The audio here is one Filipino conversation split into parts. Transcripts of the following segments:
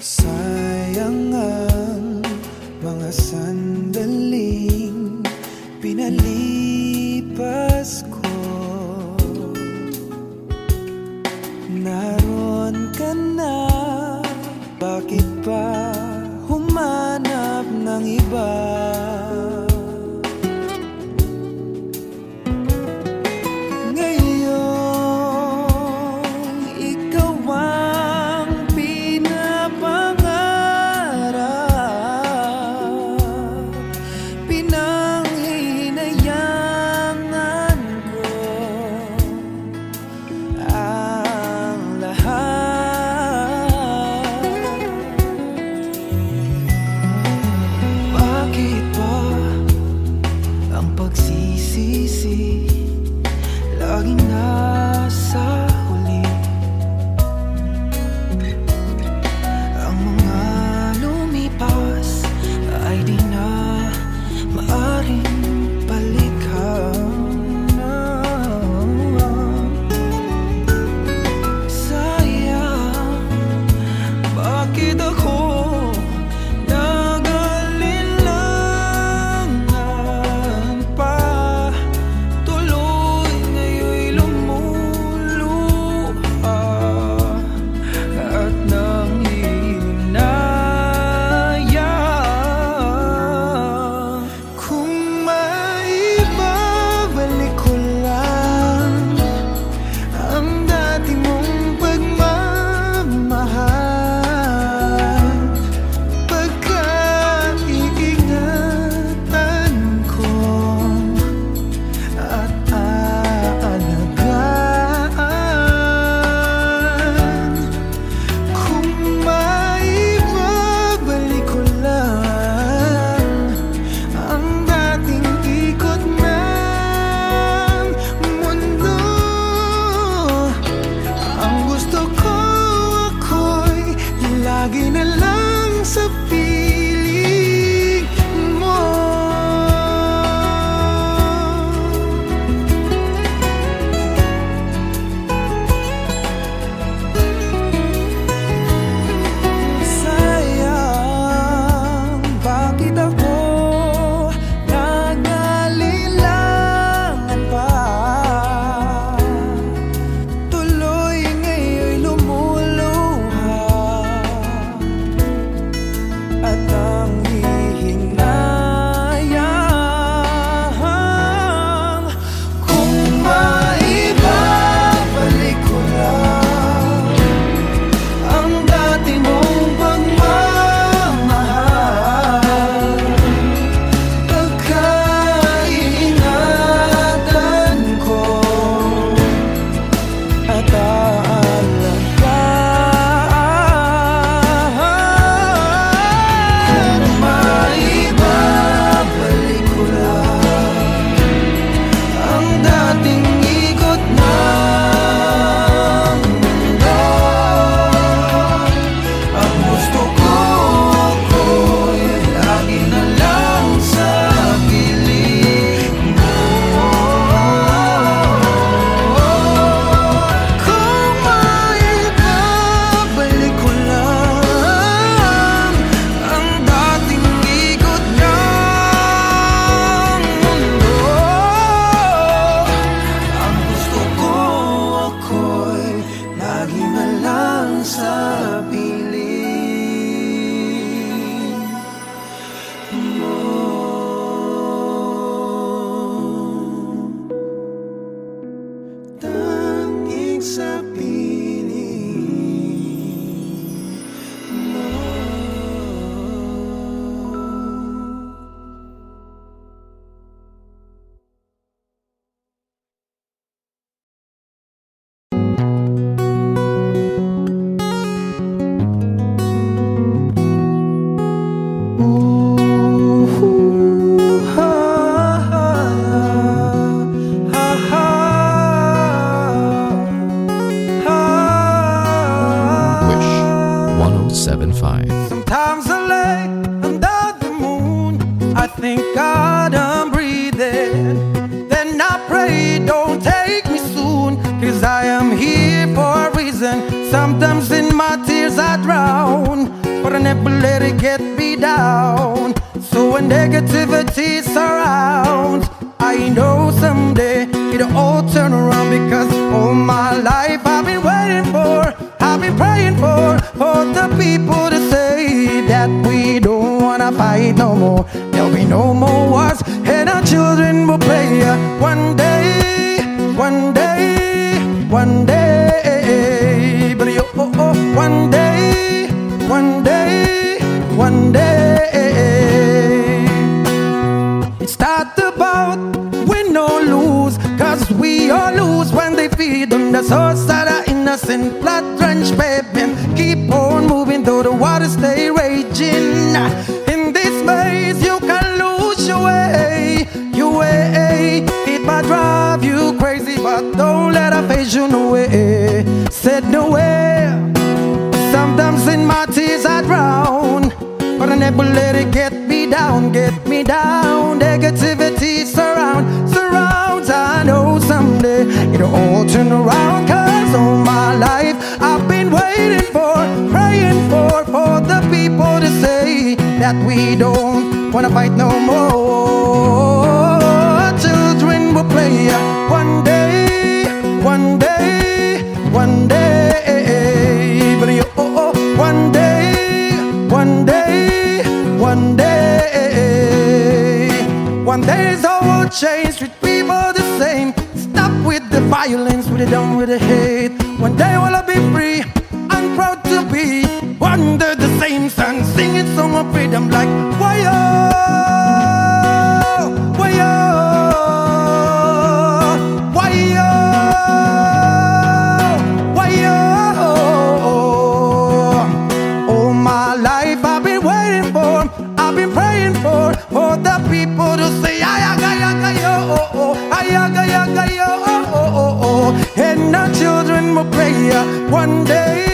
Sayang ang mga sandaling pinalipas ko. Naroon ka na, bakit pa humanap ng iba? Laging nasa huli ang mga lumipas ay di na maaring balikan. Sayang, bakit ako lagi na lang sa piling mo. Sayang, bakit ako nangalilangan pa? Tuloy ngayon'y lumuluha at ang hihinayang. Kung maibabalik ko lang ang dati mong pagmamahal, pagkaingatan ko at sa piling mo. Tanging sa piling mo. Sometimes I lay under the moon, I thank God I'm breathing. Then I pray, don't take me soon, 'cause I am here for a reason. Sometimes in my tears I drown. get me down. So when negativity surrounds, I know someday it'll all turn around. Because all my life I've been waiting for, I've been praying for the people to say that we don't wanna fight no more. There'll be no more wars, and our children will play. One day, one day, one day, but one day, one day, one day. It's not about win or lose, cause we all lose when they feed on the source of the innocent blood-drenched pavement. Keep on moving though the waters stay raging. In this maze you can lose your way, your way. It might drive you crazy, but don't let it phase you no way. Said no way. Sometimes in my tears I drown, but I never let it get me down, get me down. Negativity surrounds. I know someday it'll all turn around. Cause all my life I've been waiting for, praying for the people to say that we don't wanna fight no more. Children will play one day, one day, one day. But one day, one day, one day. One day it's all will change, treat people the same. Stop with the violence, we're done with the hate. One day will I be free, I'm proud to be under the same sun, singing song of freedom like why-oh, why-oh, why-oh, why-oh. All my life I've been waiting for, I've been praying for the people to say ayaga-yaga-yo, ayaga-yaga-yo. And our children will pray one day,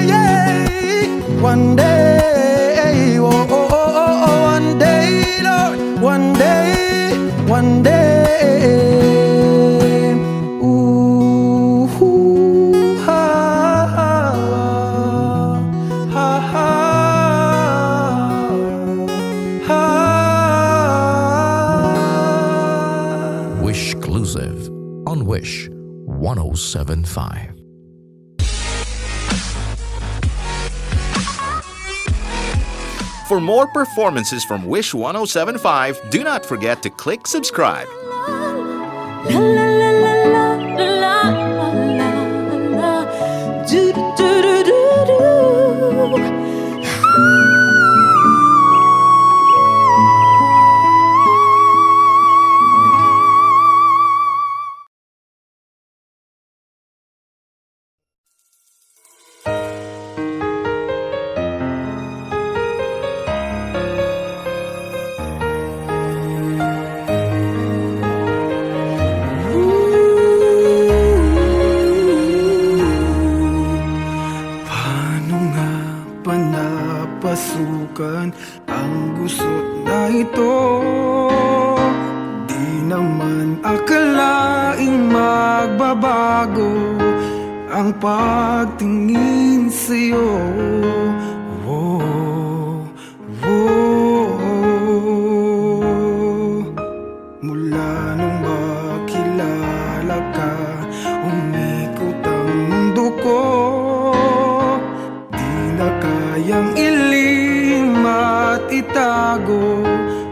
yeah, one day, one day, Lord, one day, one day. Ooh, ha, ha, ha, ha, ha. Wish Exclusive on Wish 107.5. For more performances from Wish 107.5, do not forget to click subscribe. La la la la la la la la. Do do do do do. Pasukan ang gusot na ito. Di naman akalaing magbabago ang pagtingin sa'yo. Whoa, whoa. Mula nung makilala ka, umikot ang mundo ko. Kayang ilim at itago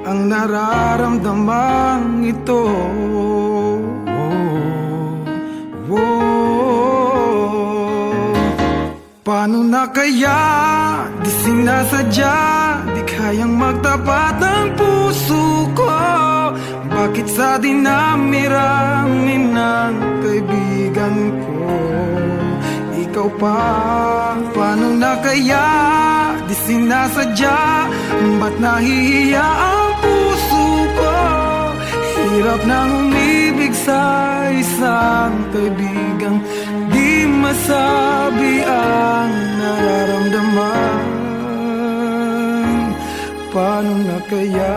ang nararamdamang ito. Paano na kaya? Di sinasadya, di kayang magtapat ang puso ko. Bakit sa dinami-rami ng kaibigan ko? Ikaw pa, paano na kaya? Di sinasadya, ba't nahihiya ang puso ko? Hirap nang umibig sa isang kaibigang di masabi ang nararamdaman. Paano na kaya?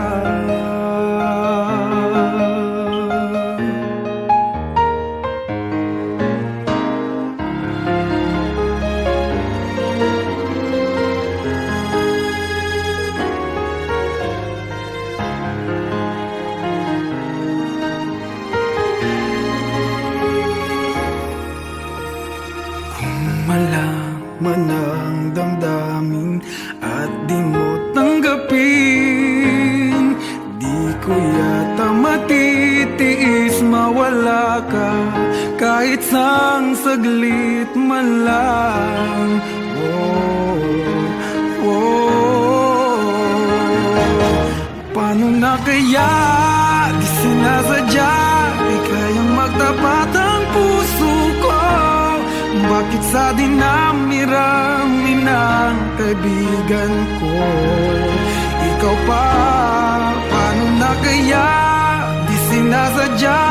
at di mo tanggapin. Di ko yata matitiis mawala ka kahit sang saglit man lang. Paano na kaya di sinasadya, di kayang magtapat ang puso ko? Bakit sa dinami-rami ng kaibigan ko ikaw pa? Paano na kaya di sinasadya,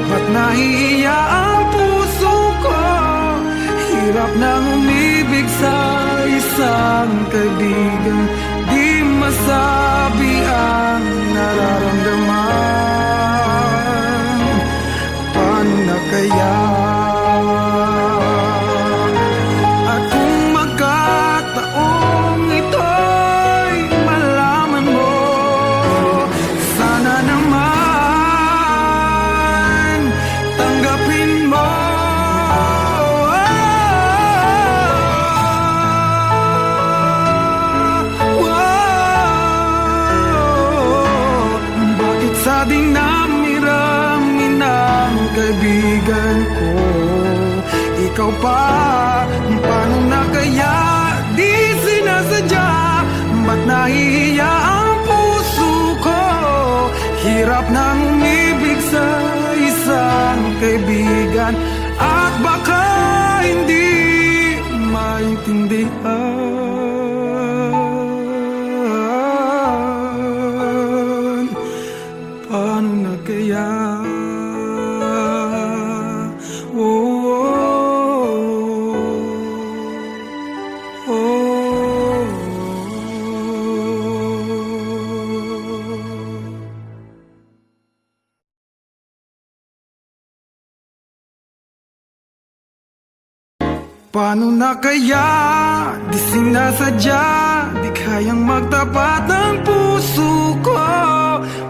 ba't nahihiya ang puso ko? Hirap nang umibig sa isang kaibigan, di masabi ang nararamdaman. Paano na kaya? At kung magkataong ito'y malaman mo, sana naman tanggapin mo. Sa dinami-rami ng kaibigan ko ikaw pa? Paano na kaya di sinasadya, ba't nahihiya ang puso ko? Hirap nang umibig sa isang kaibigan at baka hindi maintindihan. Paano na kaya? Paano na kaya di sinasadya, di kayang magtapat ang puso ko?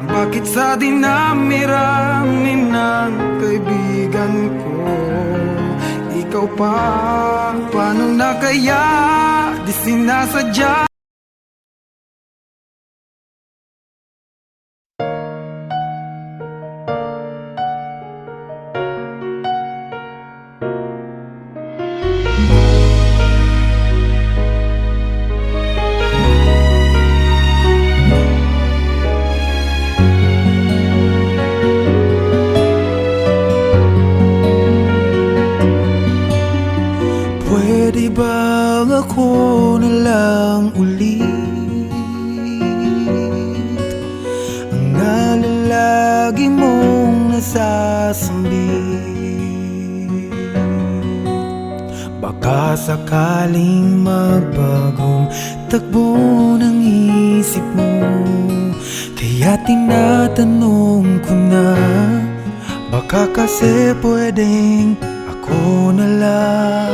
Bakit sa dinami-rami ng kaibigan ko ikaw pa? Paano na kaya di sinasadya? Pwede bang ako na lang ulit ang nalalagi mong nasasambit? Baka sakaling magbagong takbo ng isip mo, kaya tinatanong ko na, baka kasi pwedeng ako na lang.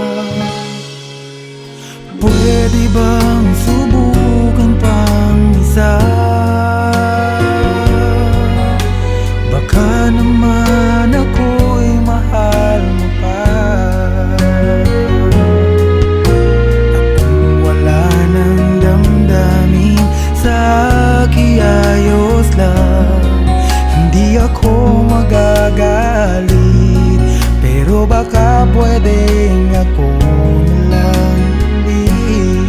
Pwede bang subukan pang isa? Baka naman ako'y mahal mo pa. At kung wala nang damdamin sa kiayos lang, hindi ako magagalit. Pero baka pwedeng ako na lang din.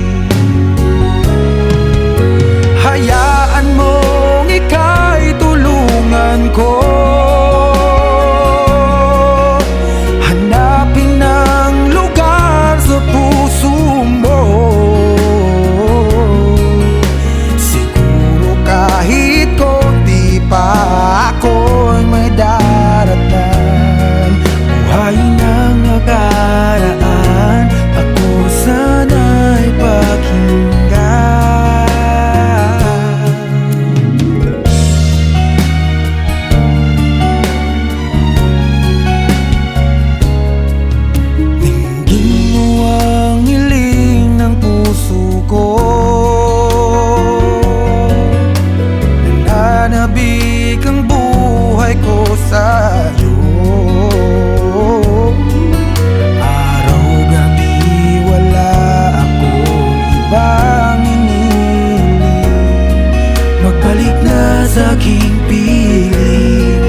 Balik na sa aking piling,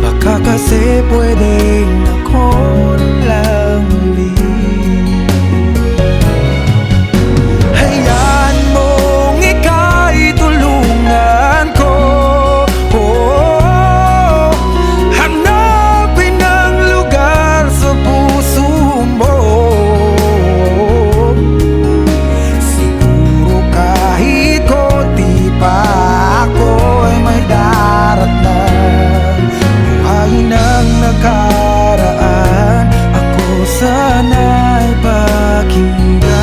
baka kasi pwedeng ako lang uli. Hayaan mong ika'y tulungan ko, hanapin ang lugar sa puso mo. Siguro kahit konti pa ako'y may daratnan. Buhayin ang nakaraan, ako sana'y pakinggan.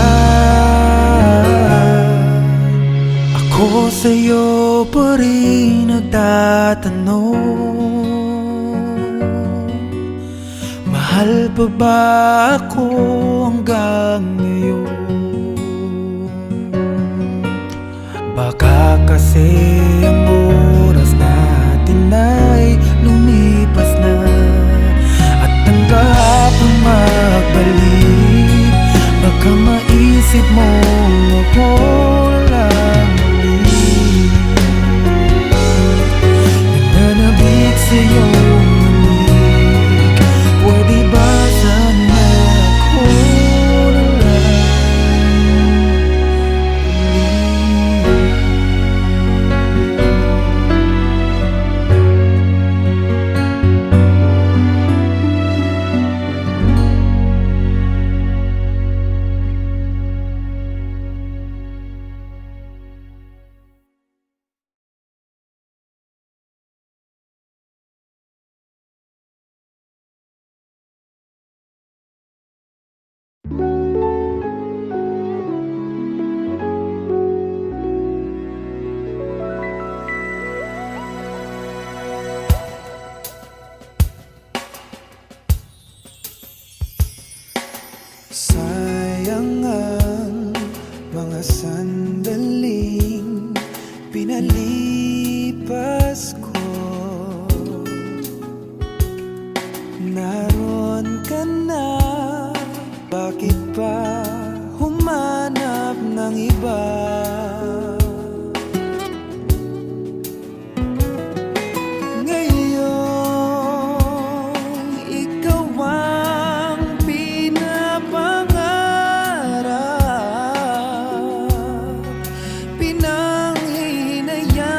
Ako sa'yo pa rin nagtatanong, mahal pa ba ako hanggang ngayon? Baka kasi ang oras natin ay lumipas na, at ang kahapon magbalik. Baka maisip mo ako lang ulit, nananabik sa'yo ulit. Pwede ba sana ako na lang sayang ang mga sandaling pinalipas ko. Naroon ka na, bakit pa humanap ng iba? Ngayon, ikaw ang pinapangarap, pinanghinayang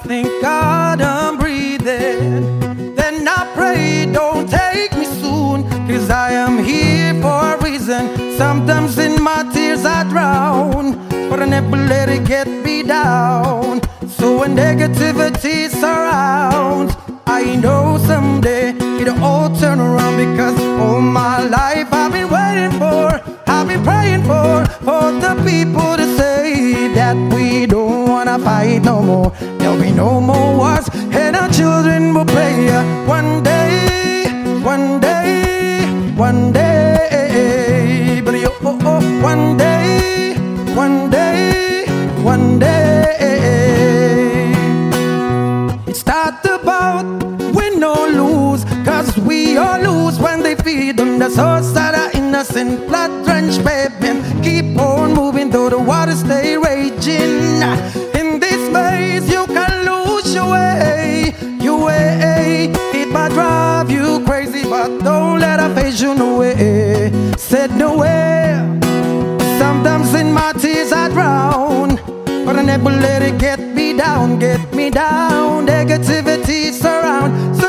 thank God I'm breathing. Then I pray, don't take me soon, 'cause I am here for a reason. Sometimes in my tears I drown, but I never let it get me down. So when negativity surrounds, I know someday it'll all turn around, because all my life I've been waiting for, I've been praying for the people to say that we don't wanna fight no more. There'll be no more wars, and our children will play one day, one day, one day. But one day, one day, one day. It's not about win or lose, 'cause we all lose when they feed on the source of the innocent blood-drenched pavement. Keep on moving though the waters stay raging. In this maze you can lose your way, your way. It might drive you crazy, but don't let it phase you no way. Said no way. Sometimes in my tears I drown, but I never let it get me down, get me down. Negativity surrounds.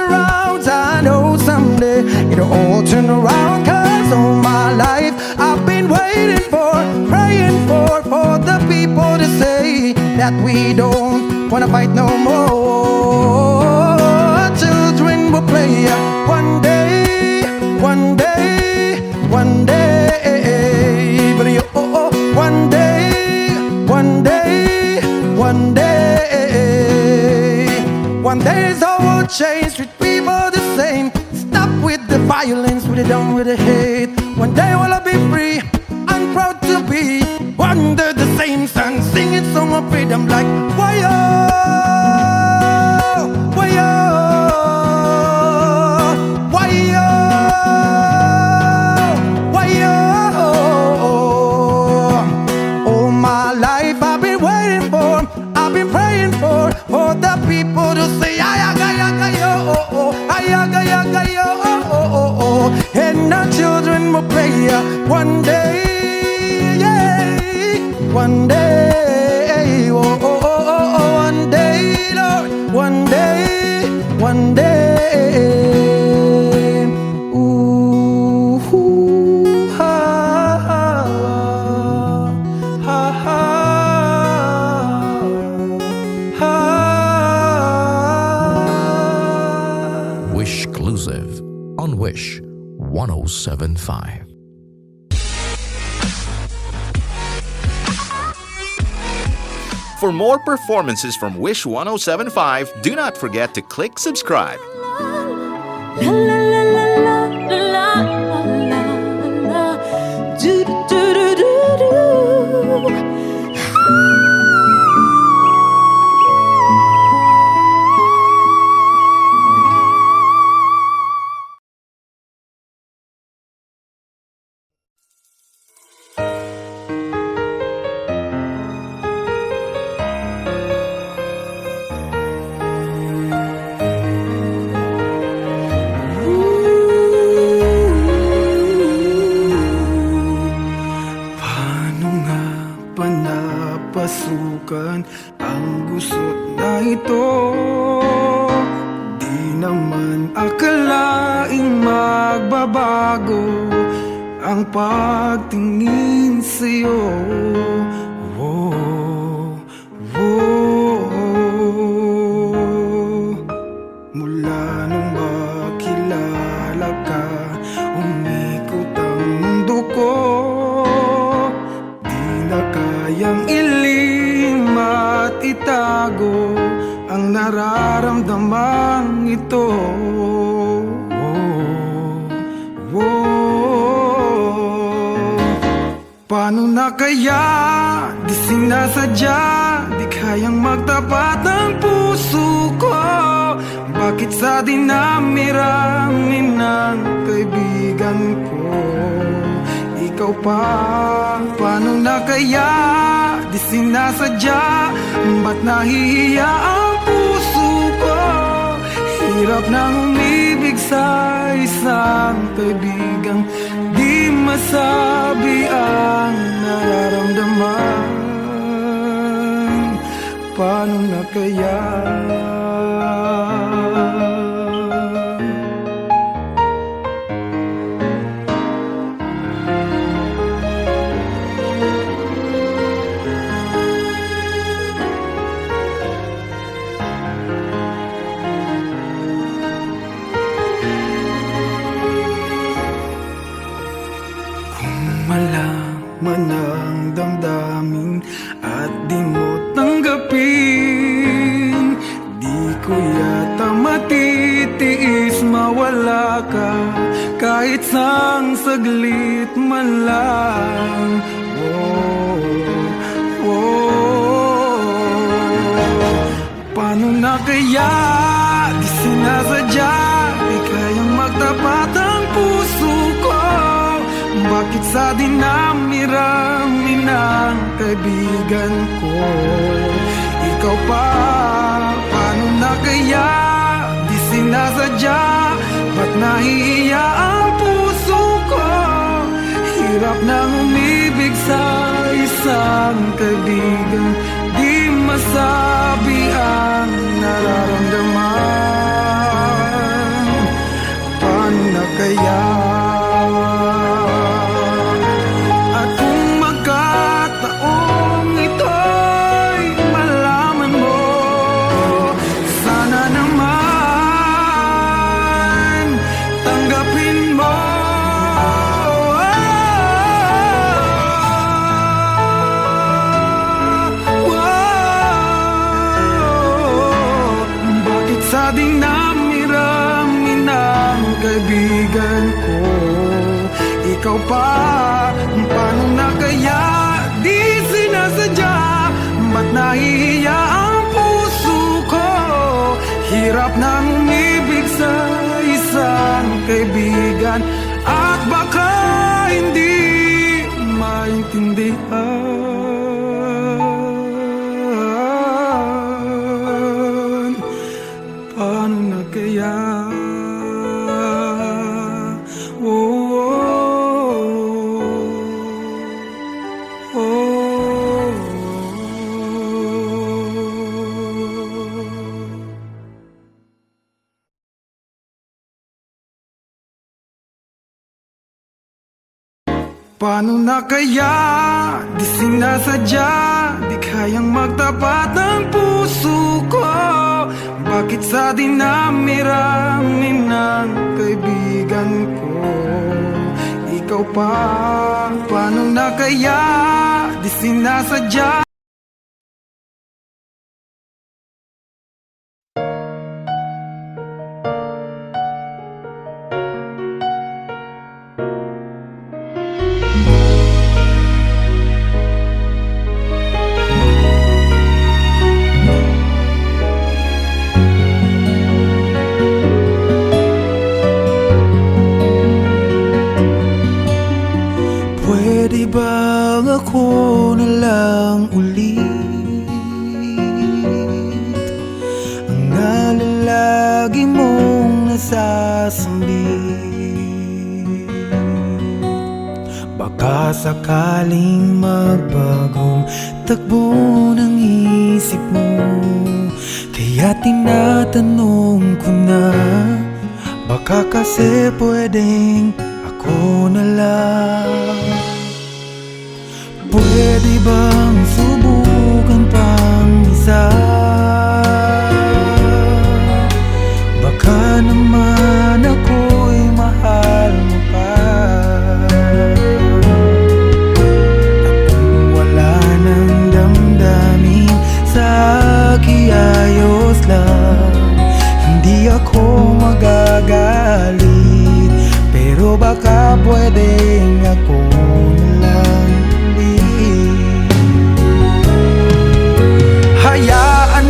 I know someday it'll all turn around, 'cause all my life I've been waiting for, praying for the people to say that we don't wanna fight no more. Children will play one day, one day, one day. But one day, one day, one day. One day is all will change, treat people the same. Stop with the violence, we're done with the hate. One day will I be free, I'm proud to be under the same sun, singing song of freedom like why-yo, why-yo, why-yo, why-yo. All my life I've been waiting for, I've been praying for the people to say ayaga-yaga-yo, ayaga-yaga-yo, and our children will play one day, yeah, one day, one day, Lord, one day, one day. Ooh, ha, ha, ha, ha. Wish Exclusive on Wish 1075. For more performances from Wish 1075, do not forget to click subscribe. La la la la la la la la la. Do do do do do. Paano nga ba napasukan ang gusot na ito? Di naman akalaing magbabago ang pagtingin sa'yo. Whoa, whoa. Mula nung makilala ka, umikot ang mundo ko. Di na kayang ilim at itago ang nararamdamang ito. Paano na kaya? Di sinasadya, di kayang magtapat ng puso ko. Bakit sa dinami-rami ng kaibigan ko, ikaw pa? Paano na kaya? Di sinasadya, ba't nahihiya ang puso ko? Hirap nang umibig sa isang kaibigang di masabi ang nararamdaman. paano na kaya? Malaman ang damdamin at di mo tanggapin, di ko yata matitiis mawala ka kahit sang saglit man lang. Paano na kaya? Di sinasadya, di kayang magtapat ang puso ko. Bakit sa dinami-rami ng kaibigan ko ikaw pa? Paano na kaya? Di sinasadya, ba't nahihiya ang puso ko? Hirap nang umibig sa isang kaibigan, di masabi ang nararamdaman. Paano na kaya? Sa dinami-rami ng kaibigan ko ikaw pa? Paano na kaya? Di sinasadya, ba't nahihiya ang puso ko? Hirap nang umibig sa isang kaibigan at baka hindi maintindihan. Paano na kaya? Paano na kaya? Di sinasadya, di kayang magtapat ang puso ko. Bakit sa dinami-rami ng kaibigan ko ikaw pa? Paano na kaya? Di sinasadya. Pwede bang ako na lang ulit ang nalalagi mong nasasambit? Baka sakaling magbagong takbo ng isip mo, kaya tinatanong ko na, baka kasi pwedeng ako na lang. Pwede bang subukan pang isa? Baka naman ako'y mahal mo pa. At kung wala nang damdamin sa akin, ayos lang, hindi ako magagalit. Pero baka pwedeng ako na lang. Hayaan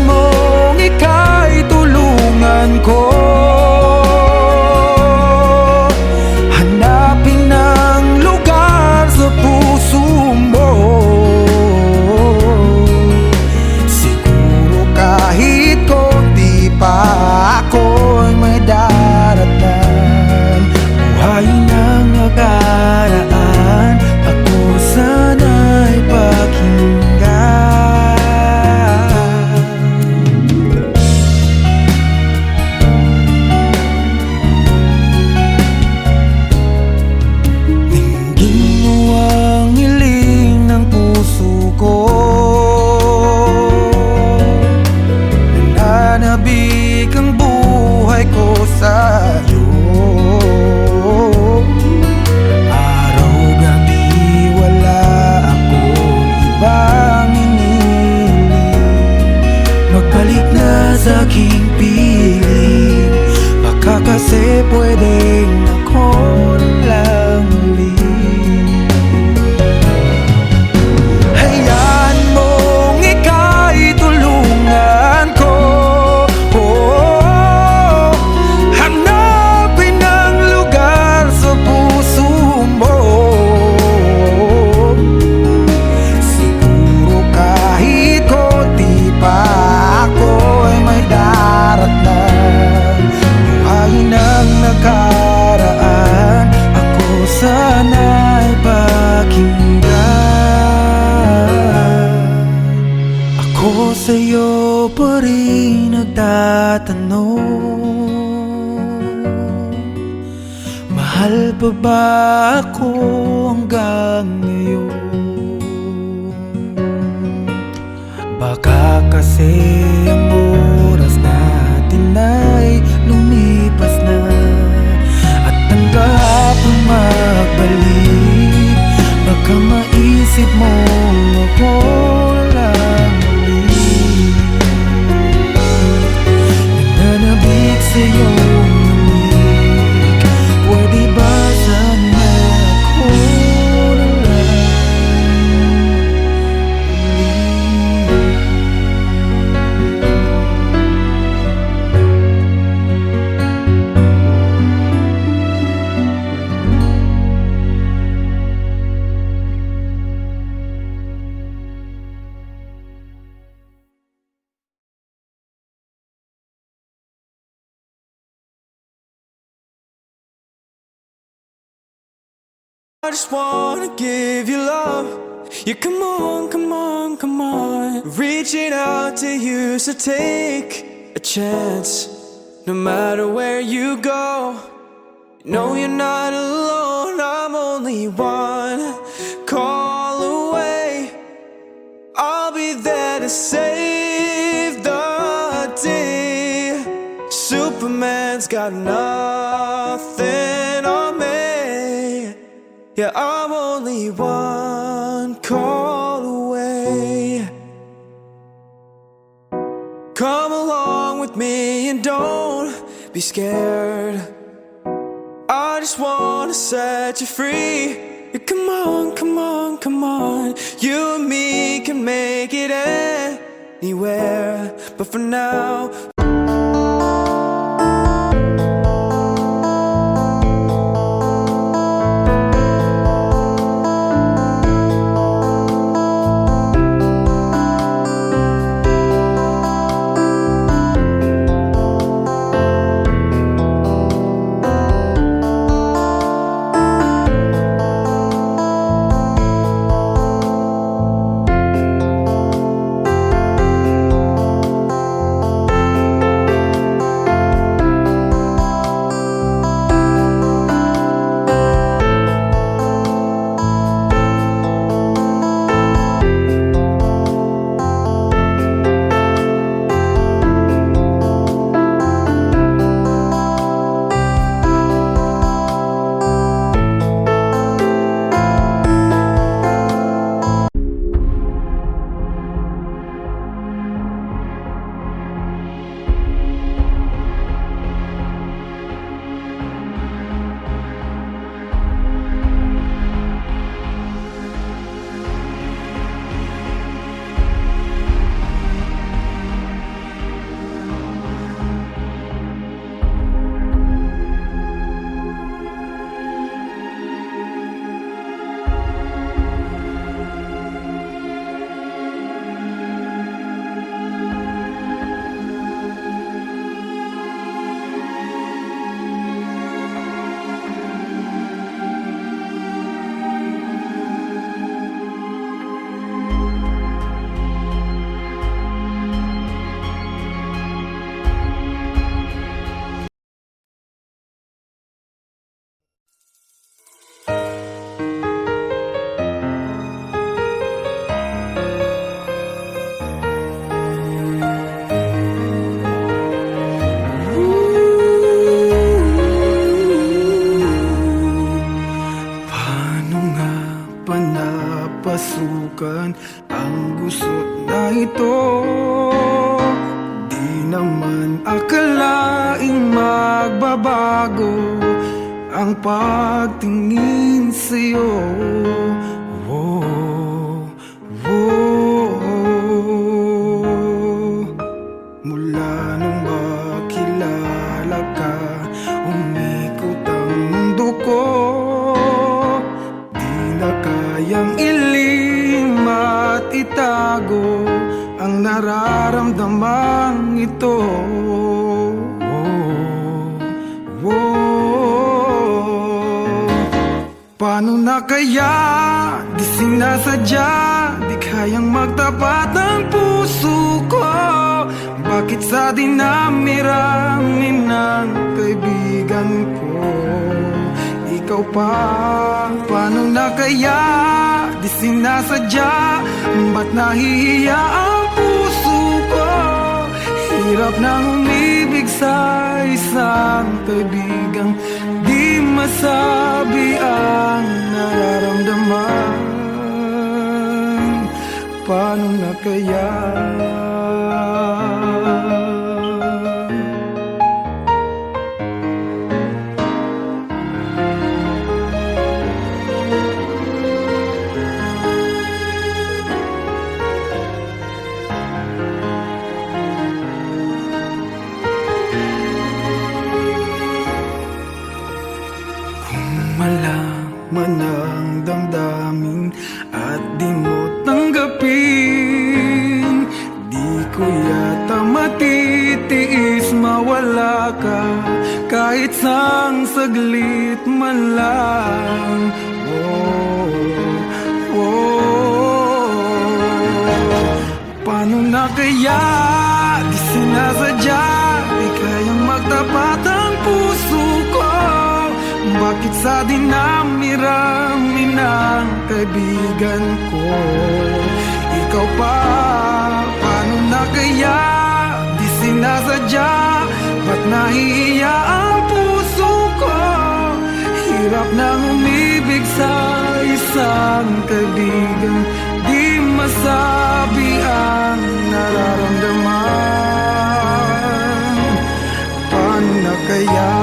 aking piling. Baka kasi pwedeng ako na lang ulit. Hayaan mong ika'y tulungan ko, hanapin ang lugar sa puso mo. Siguro kahit konti pa ako ay may darat na. Buhayin ang nakaraan, ako sana'y pakinggan. Ako sa'yo pa rin nagtatanong, mahal pa ba ako hanggang ngayon? Baka kasi ang oras natin ay lumipas na, at ang kahapon magbalik. Baka maisip mo ako lang ulit. Nananabik sa'yo namig, pwede ba sana ako na lang I just wanna give you love. Yeah, come on, come on, come on. Reaching out to you, so take a chance. No matter where you go, no, you're not alone. I'm only one call away. I'll be there to save the day. Superman's got nothing on me. Yeah, I'm only one call away. Come along with me and don't be scared. I just wanna set you free. Yeah, come on, come on, come on. You and me can make it anywhere. But for now, akalaing magbabago ang pagtingin sa'yo. Oh, oh. Mula nung makilala ka, umikot ang mundo ko. Di na kayang ilim at itago ang nararamdaman ito. Paano na kaya di sinasadya, di kayang magtapat ng puso ko? Bakit sa dinami-rami ng kaibigan ko ikaw pa? Paano na kaya di sinasadya, ba't nahihiya ang puso ko? Hirap nang umibig sa isang kaibigang di masabi ang nararamdaman. Paano na kaya? Malaman ang damdamin at di mo tanggapin, di ko yata matitiis mawala ka kahit sang saglit man lang. Oh, oh. Paano na kaya di sinasadya, di kayang magtapat ang puso ko? Bakit sa dinami-rami ng kaibigan ko ikaw pa? Paano na kaya di sinasadya, ba't nahihiya ang puso ko? Hirap nang umibig sa isang kaibigan di masabi ang nararamdaman. Paano na kaya?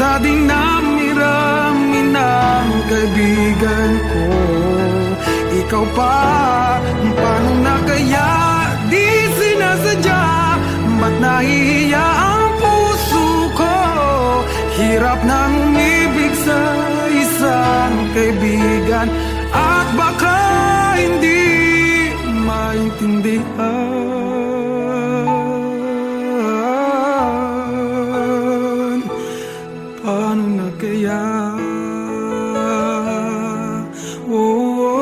Sa dinami-rami ng kaibigan ko ikaw pa? Paano na kaya di sinasadya, ba't nahihiya ang puso ko? Hirap nang umibig sa isang kaibigan at baka hindi maintindihan. Paano na kaya? Oh, oh,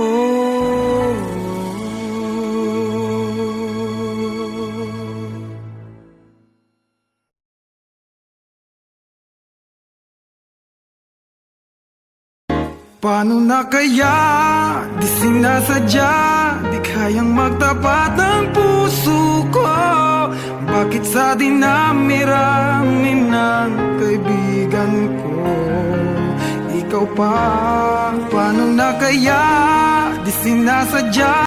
oh. Paano na kaya di sinasadya, di kayang magtapat ng puso ko? Bakit sa dinami-rami ng kaibigan ko ikaw pa? Paano na kaya di sinasadya,